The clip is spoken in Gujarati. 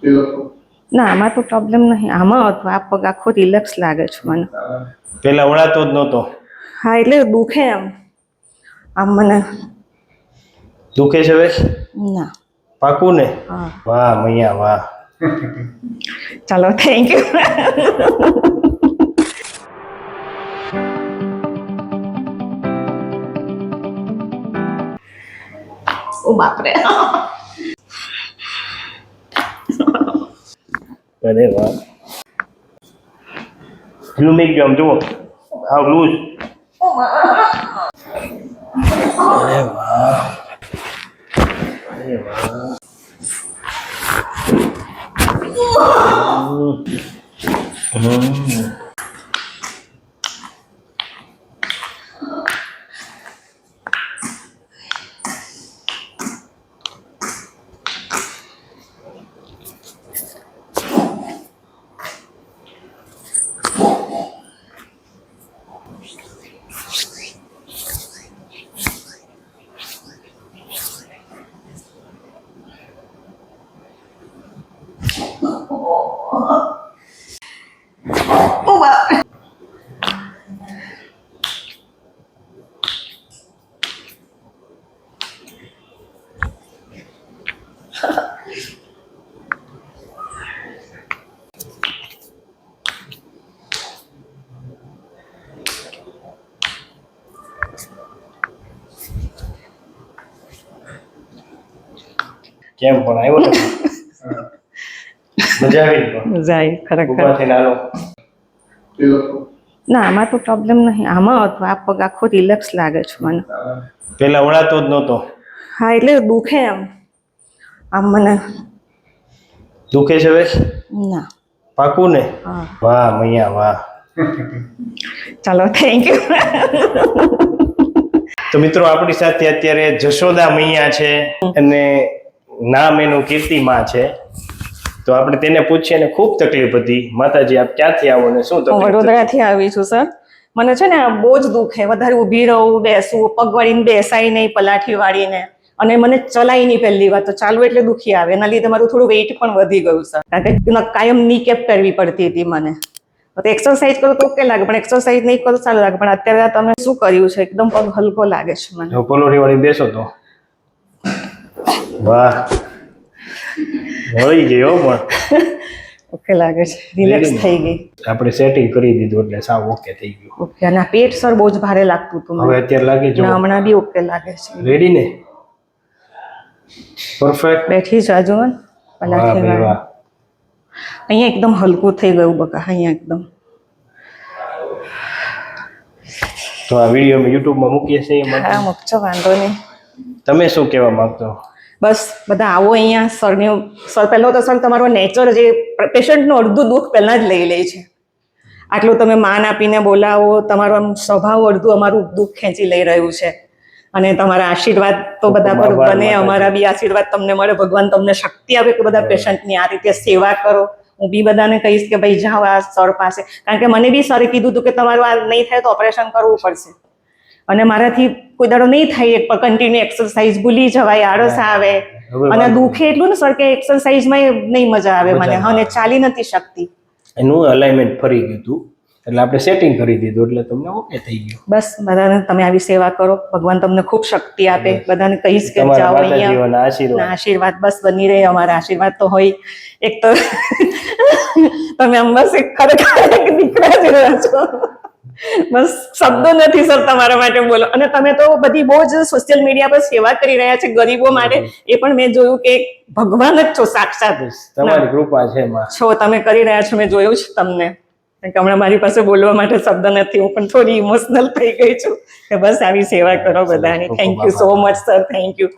ના આમાં તો પ્રોબ્લેમ નહીં, આમાં હતો આ પગ આખો રિલેક્સ લાગે છે મને. પેલા વળાતો જ નહોતો? હા એટલે દુખે આમ મને. દુખે છે હવે? ના. પાકું ને? હા. વાહ મૈયા વાહ. ચાલો થેન્ક યુ. ઓ બાપરે. અરે વાહ. ઢીલું મેં ગયો આમ જુઓ, હાવ લૂઝ. અરે વાહ. અરે વાહ. કેમ પણ આવ્યો ને? મજા આવી ને? મજા આવી ખરેખર. ઊભા થઈને હાલો. ના આમાં તો પ્રોબ્લેમ નહીં, આમાં હતો આ પગ આખો રિલેક્સ લાગે છે મને. પેલા વળાતો જ નહોતો? હા એટલે દુખે આમ મને. દુખે છે હવે? ના. પાકું ને? હા. વાહ મૈયા વાહ. ચાલો થેન્ક યુ. તો મિત્રો આપણી સાથે અત્યારે જશોદા મૈયા છે અને નામ એનું કીર્તિમાં છે. તો આપણે તેને પૂછીએ ને ખૂબ તકલીફ હતી. માતાજી આપ ક્યાંથી આવો ને શું હું તકલીફ? વડોદરાથી આવી છું સર. મને છે ને બહુ જ દુખે, વધારે ઊભી રહું, બેસવું, પગ વાળીને બેસાય નહીં, પલાઠી વાળીને, અને મને ચલાય નહીં પહેલી વાર તો, ચાલવું એટલે દુખી આવે. એના લીધે મારું થોડું વેઇટ પણ વધી ગયું સર, કારણ કે કાયમ ની કેપ કરવી પડતી હતી મને. તો એક્સરસાઇઝ કરો તો ઓકે લાગે, પણ એક્સરસાઇઝ નહીં કરો સારું લાગે. પણ અત્યારે તમે શું કર્યું છે, એકદમ પગ હલકો લાગે છે મને. જો પલોઠી વાળી બેસો તો વાહ વળી ગયો પણ ઓકે લાગે છે, રિલેક્સ થઈ ગઈ. આપણે સેટિંગ કરી દીધું એટલે સાવ ઓકે થઈ ગયું. ઓકે. અને આ પેટ સર બહુ જ ભારે લાગતું હતું હવે મને. અત્યારે લાગે જો ના હમણાં બી ઓકે લાગે છે. રેડી ને? પરફેક્ટ. બેઠી જ આજુ વાહ પલાઠી ભાઈ વાળી. વાહ. અહીંયા એકદમ હલકું થઈ ગયું બકા, અહીંયા એકદમ. તો આ વિડીયો અમે યુટ્યુબમાં મૂકીએ છીએ. હા મૂકજો, વાંધો નહીં. તમે શું કહેવા માંગતો? બસ બધા આવો અહીંયા. સર પહેલો તો સર તમારો નેચર જે પેશન્ટનું અડધું દુઃખ પહેલાં જ લઈ લે છે. આટલું તમે માન આપીને બોલાવો, તમારો આમ સ્વભાવ અડધું અમારું દુઃખ ખેંચી લઈ રહ્યું છે. અને તમારા આશીર્વાદ તો બધા પર બને, અમારા બી આશીર્વાદ તમને મળે. ભગવાન તમને શક્તિ આપે કે બધા પેશન્ટની આ રીતે સેવા કરો. હું બી બધાને કહીશ કે ભાઈ જાઓ આ સર પાસે, કારણ કે મને બી સરે કીધું હતું કે તમારું આ નહીં થાય તો ઓપરેશન કરવું પડશે. અને મારાથી કોઈ દાડો નહીં થાય, કન્ટિન્યુ એક્સરસાઇઝ ભૂલી જવાય, આળસ આવે, અને દુખે એટલું ને સર કે એક્સરસાઇઝમાં નહીં મજા આવે મને, અને ચાલી નથી શકતી. એનું અલાઇનમેન્ટ ફરી ગયું હતું એટલે આપણે સેટિંગ કરી દીધું એટલે તમને ઓકે થઈ ગયું. બસ બધાને તમે આવી સેવા કરો, ભગવાન તમને ખૂબ શક્તિ આપે. બધાને કહીશ કે જાઓ અહીંયા, આશીર્વાદ બસ બની રહે. અમારા આશીર્વાદ તો હોય. એક તો તમે આમ બસ એક ખરેખર દીકરા જ રહ્યા છો. બસ શબ્દો નથી સર તમારા માટે બોલો. અને તમે તો બધી બહુ જ સોશિયલ મીડિયા પર સેવા કરી રહ્યા છે ગરીબો માટે. એ પણ મેં જોયું કે ભગવાન જ છો સાક્ષાત. તમારી કૃપા છે માં. છો તમે કરી રહ્યા છો, મેં જોયું છે તમને. કારણ કે હમણાં મારી પાસે બોલવા માટે શબ્દ નથી, હું પણ થોડી ઇમોશનલ થઈ ગઈ છું કે બસ આવી સેવા કરો બધાની. Thank you so much sir, thank you.